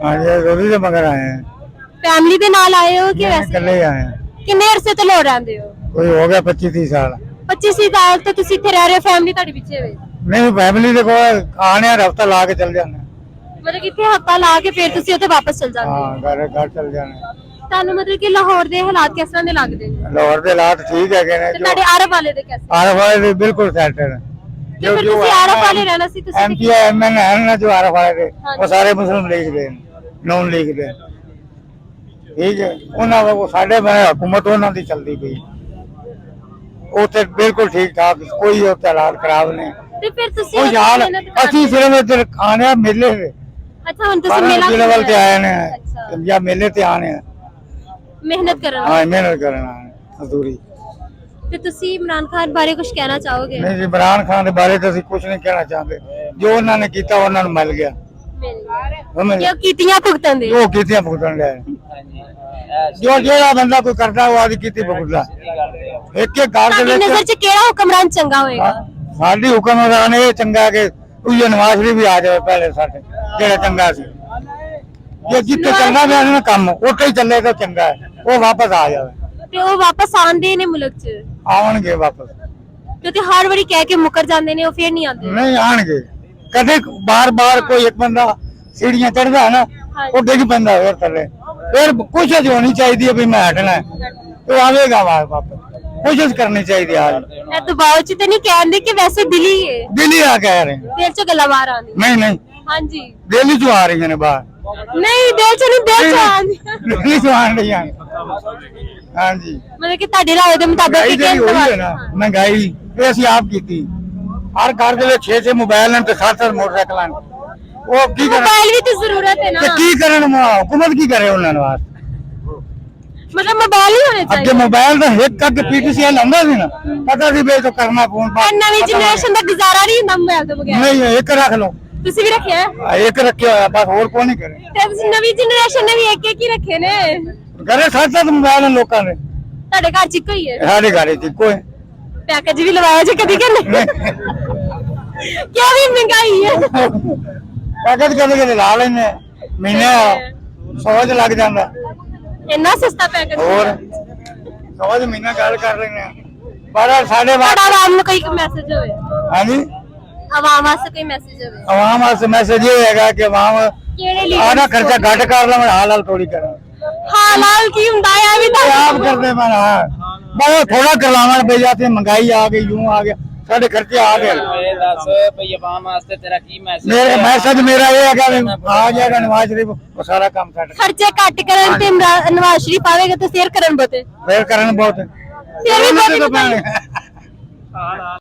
हाँ जी, रोटी के मगर आए हैं। फैमिली ਦੇ ਨਾਲ ਆਏ ਹੋ ਕਿ ਵੈਸੇ कल ही आए हैं। ਕਿੰਨੇ ਅਰਸੇ ਤੋਂ ਲੋੜ ਰਹਿੰਦੇ ਹੋ? कोई हो गया 25-30 साल। 25 ਸਾਲ ਤੋਂ ਤੁਸੀਂ ਇੱਥੇ ਰਹਿ ਰਹੇ ਹੋ, ਫੈਮਿਲੀ ਤੁਹਾਡੇ ਪਿੱਛੇ ਵੇ? नहीं फैमिली देखो आने हफ्ता ला के चल जाना। ਮਤਲਬ ਕਿ ਇੱਥੇ ਹਫਤਾ ਲਾ ਕੇ ਫਿਰ ਤੁਸੀਂ ਉੱਥੇ ਵਾਪਸ ਚਲ ਜਾਂਦੇ ਹੋ? हाँ घर चल जाना। ਤੁਹਾਨੂੰ ਮਤਲਬ ਕਿ ਲਾਹੌਰ ਦੇ ਹਾਲਾਤ ਕਿਸ ਤਰ੍ਹਾਂ ਦੇ ਲੱਗਦੇ ਨੇ? लाहौर के हालात ठीक है ਤੇ ਤੁਹਾਡੇ ਆਰਬ ਵਾਲੇ ਦੇ ਕਿਸ? आरफ वाले बिल्कुल सेट है। ਜੋ ਤੁਸੀਂ ਆਰਬ ਵਾਲੇ ਰਹਿਣਾ ਸੀ ਤੁਸੀਂ एमपी एमएन है ना जो आरफ वाले थे हाँ वो सारे मुस्लिम लीग दे नॉन लीग दे ठीक है। उन्होंने वो साढ़े में हुकूमत उन्होंने दी चलती पई उसे बिल्कुल ठीक ठाक कोई उत्ते हालात खराब नहीं। ਤੇ ਫਿਰ ਤੁਸੀਂ कोई हाल असि सिर्फ इधर आने मेले से ਅੱਛਾ ਹੁਣ ਤੁਸੀਂ ਮੇਲਾ जिले वाल ते आए ने अच्छा। या मेले ते आने ਮਿਹਨਤ ਕਰਨ हाँ मेहनत करना मजदूरी। ਤੇ ਤੁਸੀਂ ਇਮਰਾਨ ਖਾਨ ਬਾਰੇ ਕੁਝ ਕਹਿਣਾ ਚਾਹੋਗੇ? नहीं जी इमरान खान के बारे तो असि कुछ नहीं कहना चाहते जो उन्होंने किया उन्होंने मिल गया समझ ਕਿਉਂ ਕੀਤੀਆਂ ਭੁਗਤਣ ਦੇ? वो कीतियां भुगतन लिया जो जेड़ा बंदा कोई करता है वो आदि कीती भुगतदा एक एक गाल ਤੁਹਾਡੀ के ਨਜ਼ਰ 'ਚ ਕਿਹੜਾ ਹੁਕਮਰਾਨ ਚੰਗਾ ਹੋਏਗਾ? साडी हुक्मरान ये चंगा कि उये नवाज शरीफ भी आ जाए पहले साडे जेड़ा चंगा सी ये जिथे चलना पिया ना काम उत्थे ही चले तो चंगा है वो वापस आ जाए। ਤੇ ਉਹ ਵਾਪਸ ਆਉਂਦੇ ਨੇ ਮੁਲਕ 'ਚ ਆਉਣਗੇ ਵਾਪਸ ਤੇ ਹਰ ਵਾਰੀ ਕਹਿ ਕੇ ਮੁੱਕਰ ਜਾਂਦੇ ਨੇ, ਉਹ ਫੇਰ ਨਹੀਂ ਆਉਂਦੇ? नहीं आणगे कदे बार बार कोई एक बंदा सीढ़ियां चढ़दा है ना वो डिग पैंदा फिर थले फिर कोशिश होनी चाहिए भी मैं हटना है तो आवेगा वापस कोशिश करनी चाहिए आज ਇਹ ਦਬਾਅ 'ਚ ਤੇ ਨਹੀਂ ਕਹਿੰਦੇ ਕਿ ਵੈਸੇ ਦਿਲੀ ਹੈ? दिल्ली आ कह रहे हैं ਦਿਲ 'ਚ ਗੱਲਾਂ ਬਾਹਰ ਆਉਂਦੀ? नहीं नहीं ਹਾਂਜੀ दिल्ली चो आ रही है बाहर ਨਹੀਂ ਦਿਲ 'ਚ ਨਹੀਂ, ਦਿਲ 'ਚ ਆਉਂਦੀ। दिल्ली चो आन रही हैं हाँ जी ਮਤਲਬ ਕਿ ਤੁਹਾਡੇ ਰਾਏ ਦੇ ਮੁਤਾਬਕ महंगाई ਜਿਹੜੀ ਹੋਈ ਹੈ ਨਾ महंगाई ਇਹ ਅਸੀਂ ਆਪ ਕੀਤੀ ਹਰ ਘਰ ਦੇ ਵਿੱਚ 6-6 ਮੋਬਾਈਲ ਹਨ ਤੇ 7-7 ਮੋਟਰਸਾਈਕਲਾਂ ਹਨ ਉਹ ਕੀ ਕਰਨ ਮੋਬਾਈਲ ਵੀ ਤੇ ਜ਼ਰੂਰਤ ਹੈ ਨਾ, ਤੇ ਕੀ ਕਰਨ ਹੁਕੂਮਤ ਕੀ ਕਰੇ ਉਹਨਾਂ ਨੂੰ ਵਾਸਤੇ ਮਤਲਬ ਮੋਬਾਈਲ ਹੀ ਹੋਣੇ ਅੱਗੇ ਚਾਹੀਦੇ। ਮੋਬਾਈਲ ਦਾ ਇੱਕ ਕੱਟ ਪੀਟੀਸੀਐਲ ਆਉਂਦਾ ਸੀ ਨਾ ਪਤਾ ਸੀ ਬੇ ਤੋਂ ਕਰਨਾ ਫੋਨ ਪਰ ਨਵੀਂ ਜਨਰੇਸ਼ਨ ਦਾ ਗੁਜ਼ਾਰਾ ਨਹੀਂ ਹੁੰਦਾ ਮੋਬਾਈਲ ਤੋਂ ਬਗੈਰ। ਨਹੀਂ ਇੱਕ ਰੱਖ ਲਓ ਤੁਸੀਂ ਵੀ ਰੱਖਿਆ ਹੈ? ਇੱਕ ਰੱਖਿਆ ਹੋਇਆ ਬਸ ਹੋਰ ਕੋਈ ਨਹੀਂ ਕਰੇ ਤੇ ਤੁਸੀਂ ਨਵੀਂ ਜਨਰੇਸ਼ਨ ਨੇ ਵੀ ਇੱਕ ਇੱਕ ਹੀ ਰੱਖੇ ਨੇ। ਘਰੇ 7-7 ਮੋਬਾਈਲ ਹਨ ਲੋਕਾਂ ਦੇ ਤੁਹਾਡੇ ਘਰ ਚ ਇੱਕੋ ਹੀ ਹੈ? ਸਾਡੇ ਘਰੇ ਚ ਕੋਈ ਪੈਕੇਜ ਵੀ ਲਵਾਇਆ ਜੀ ਕਦੀ ਕਿ ਨਹੀਂ? ਕਿਉਂ ਵੀ ਮਹਿੰਗਾਈ ਹੈ? ਪੈਕੇਜ ਕਦੇ ਕਦੇ ਲਾ ਲੈਨੇ ਮਹੀਨੇ 100 ਚ ਲੱਗ ਜਾਂਦਾ ਇੰਨਾ ਸਸਤਾ ਪੈਕੇਜ? ਹੋਰ 100 ਚ ਮਹੀਨਾ ਗੱਲ ਕਰ ਲੈਨੇ ਪਰ ਸਾਡੇ ਤੁਹਾਡਾ ਆਵਾਮ ਨੂੰ ਕੋਈ ਮੈਸੇਜ ਹੋਵੇ, ਹਾਂਜੀ ਆਵਾਮ ਵਾਸਤੇ ਕੋਈ ਮੈਸੇਜ ਹੋਵੇ? ਆਵਾਮ ਵਾਸਤੇ ਮੈਸੇਜ ਇਹ ਹੈਗਾ ਕਿ ਆਵਾਮ ਕਿਹੜੇ ਲਈ ਆਣਾ ਖਰਚਾ ਘੱਟ ਕਰ ਲਵਣ ਹਾਲ ਹਾਲ ਥੋੜੀ ਕਰਨ ਹਾਲਾਲ ਕੀ ਹੁੰਦਾ ਹੈ ਵੀ ਤਾਂ ਆਪ ਕਰਦੇ ਮੈਂ ਬਹੁਤ ਥੋੜਾ ਕਰਵਾਉਣ ਪਈ ਜਾਂਦੇ महंगाई आ गई यूं आ गया साढ़े खर्चे आ गए ਇਹ ਦੱਸ ਭਈ ਆਵਾਮ ਵਾਸਤੇ ਤੇਰਾ ਕੀ ਮੈਸੇਜ मेरे मैसेज मेरा ये है कि आ जाएगा नवाज शरीफ वो सारा काम कर ਖਰਚੇ ਘੱਟ ਕਰਨ ਤੇ ਨਵਾਜ਼ ਸ਼ਰੀਫ ਆਵੇਗਾ ਤੇ ਸ਼ੇਅਰ ਕਰਨ ਬਤੇ फिर करन बहुत फिर भी बहुत